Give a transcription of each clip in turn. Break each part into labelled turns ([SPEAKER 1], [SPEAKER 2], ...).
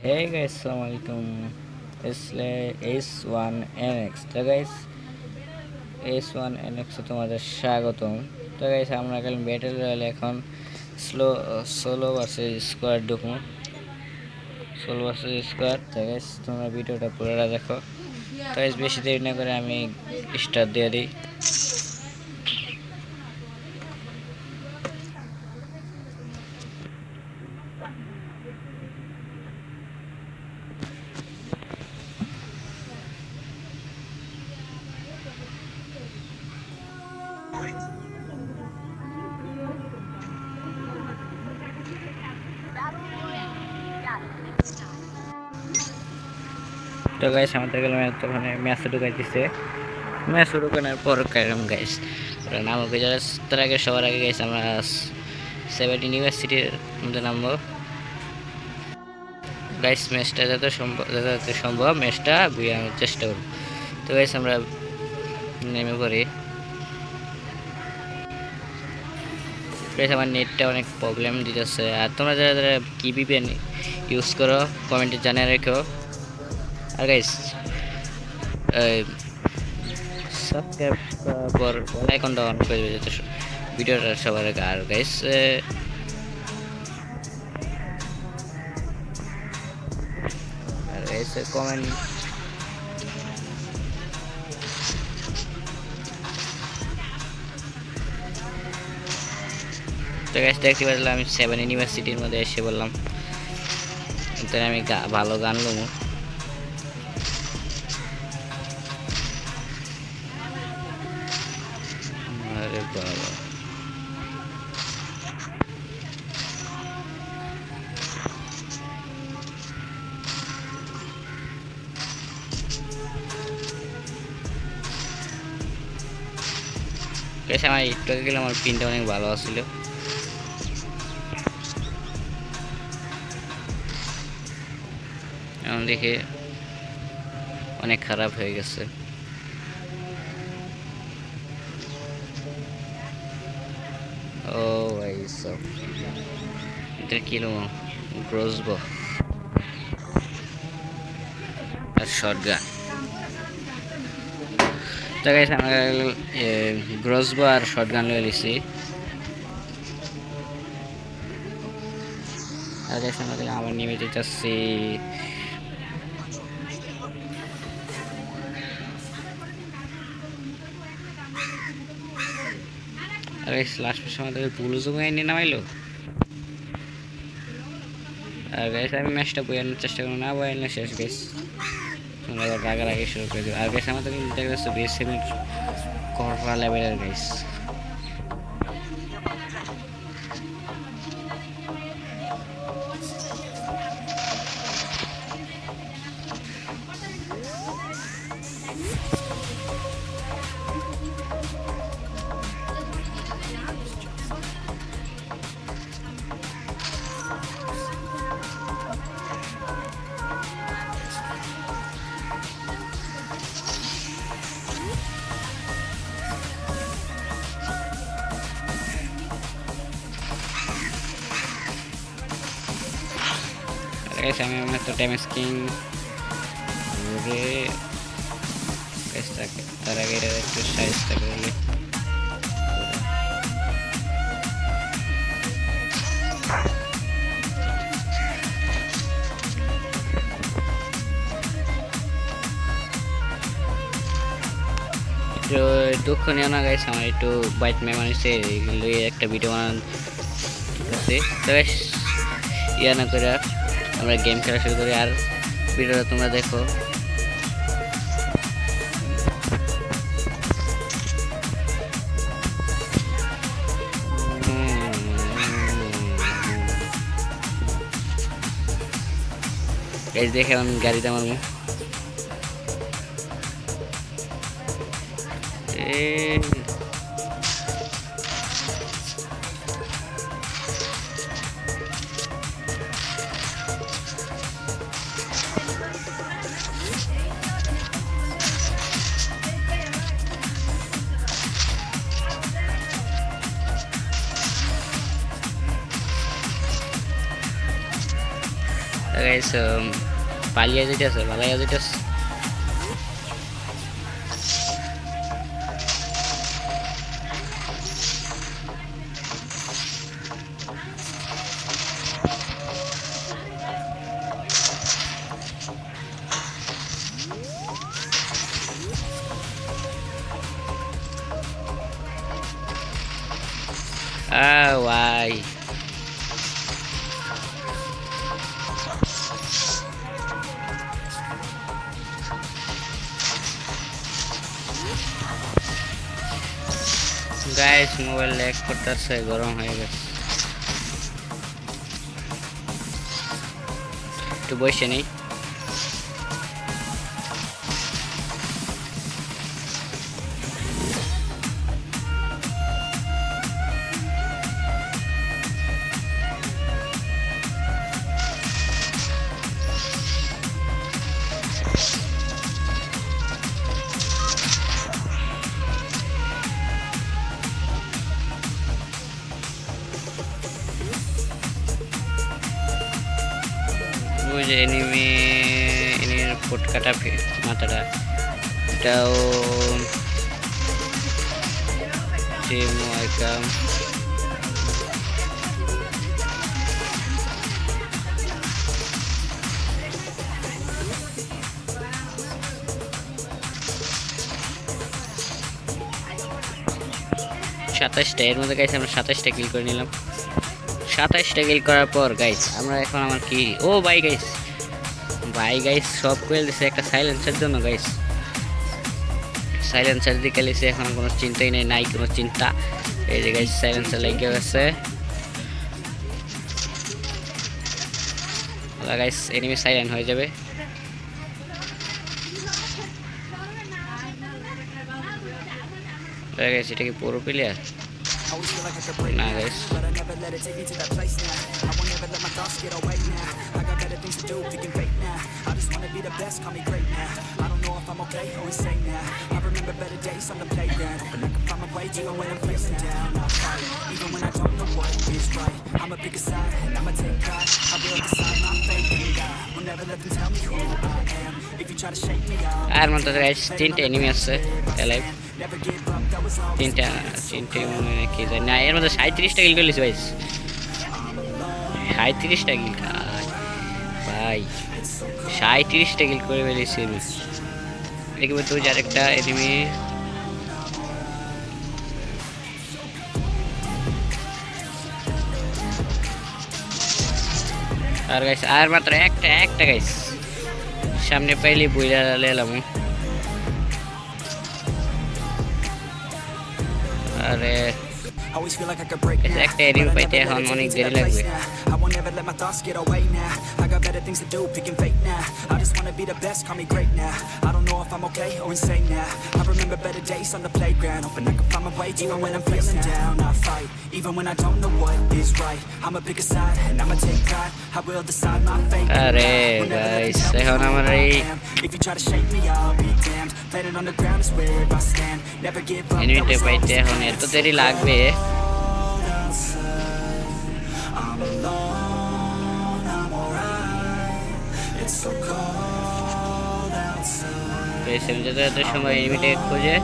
[SPEAKER 1] Hey guys, Assalamualaikum. It's S1NX. তো guys, S1NX তোমাদের স্বাগতম। তো guys, আমরা কাল ব্যাটেল রয়্যালে এখন সোলো ভার্সেস স্কোয়াড ঢুকবো। Solo versus squad. তো guys, তোমরা ভিডিওটা পুরোটা দেখো। তো guys, বেশি দেরি না করে আমি স্টার্ট দিয়ে দিই। তো গাইস আমাদের গেলাম তখন ম্যাচে ঢুকাইতেছে। ম্যাচ ঢুকানোর পর কারণ গাইস ওরা নামকে যারা তার আগে সবার আগে গাইস আমরা 7 ইউনিভার্সিটির মধ্যে নামবো। গাইস ম্যাচটা যত সম্ভব ম্যাচটা বুঝানোর চেষ্টা করব। তো গাইস আমরা নেমে পড়ি। গাইস আমার নেটটা অনেক প্রবলেম দিতেছে, আর তোমরা যারা যারা কি ভিপিএন ইউজ করো কমেন্টে জানিয়ে রেখো। আর গাইস সাবস্ক্রাইব পর বেল আইকনটা অন করে দিবে যাতে ভিডিওটা সবার আগে। আর গাইস কমেন্ট তো গাইস দেখতে পারলাম আমি 7 ইউনিভার্সিটির মধ্যে এসে বললাম তাই আমি ভালো গান লমু। আরে বাবা গাইস আমার একটু আগে গেলে আমার পিনটা অনেক ভালো আসছিল। এখন দেখে অনেক খারাপ হয়ে গেছে। ও ভাই সব এটা কিরকম গ্রোসবো আর শটগান। তো গাইস আমরা গ্রোসবো আর শটগান লয়ে লিছি। আর গাইস আমরা আবার নেমে যেতেছি। আর গাইস লাস্ট সময় তো পুলিশ নিয়ে নামাইলো। আর গাইস আমি ম্যাচটা বয়ানোর চেষ্টা করবো, না বয়ানো শেষ গাইস তোমরা রাগারাগি শুরু করে দেবে। আর গাইস আমাদের কিন্তু দেখা যাচ্ছে BS7 কররা লেভেলের গাইস। guys আমি মাত্র ড্যামেজ কিং ঘুরে তার আগে একটু সাইজটা করলে দুঃখ নিও না গাইস, আমার একটু বাইট মেমারিছে এগুলো একটা ভিডিও বানান আছে। তো গাইস ইয়া না করে আমরা গেম খেলা শুরু করি, আর ভিডিওটা তোমরা দেখো। গাইস দেখে আমি গাড়িতে আমার গাইস পালিয়ে যেতেছে পালাইয়া যেতেছে ভাই গাইস মোবাইল ল্যাগ করতেছে গরম হয়ে গেছে একটু বসে নেই エニメポッカタピまただダオチームアイカン 27টা এর মধ্যে গাইস আমরা 27টা কিল করে নিলাম 27টা কিল করার পর গাইস আমরা এখন আমার কি ও ভাই গাইস সব কোয়েল দিছে একটা সাইলেন্সার জন্য গাইস সাইলেন্সার দিকে লিছে এখন কোনো চিন্তাই নাই কোনো চিন্তা এই যে গাইস সাইলেন্সার লাগিয়ে গেছে গাইস এনিমি সাইলেন্ট হয়ে যাবে guys, এটা কি পুরো প্লেয়ার না guys আর মত guys তিনটে এনিমি আছে লাইভ তিনটে মনে কি জানি না এর মধ্যে 37টা কিল করেছিস ভাই 37টা কিল ভাই 37টা কিল করে ফেলেছি দেখবে তুই যার একটা এনিমি আর গাইস আর মাত্র একটা গাইস সামনে পাইলি বুইরা লেলাম আরে একটা এনিমি পাইতে এখন অনেক দেরি লাগবে আরে গাইস এখন আমার এই এনিমিটা পাইতে এখন এত দেরি লাগবে এত সময় এনিমিটা খুঁজে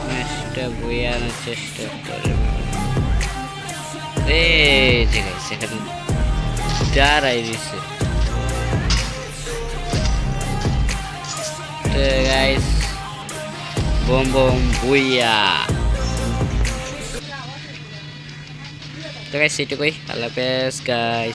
[SPEAKER 1] ম্যাচটা বইয়ে আনার চেষ্টা করে সেখানে দাঁড়াই দিচ্ছে গাইস boom boom booyah তো গাইস এটুকুই আল্লাহ হাফেজ গাইস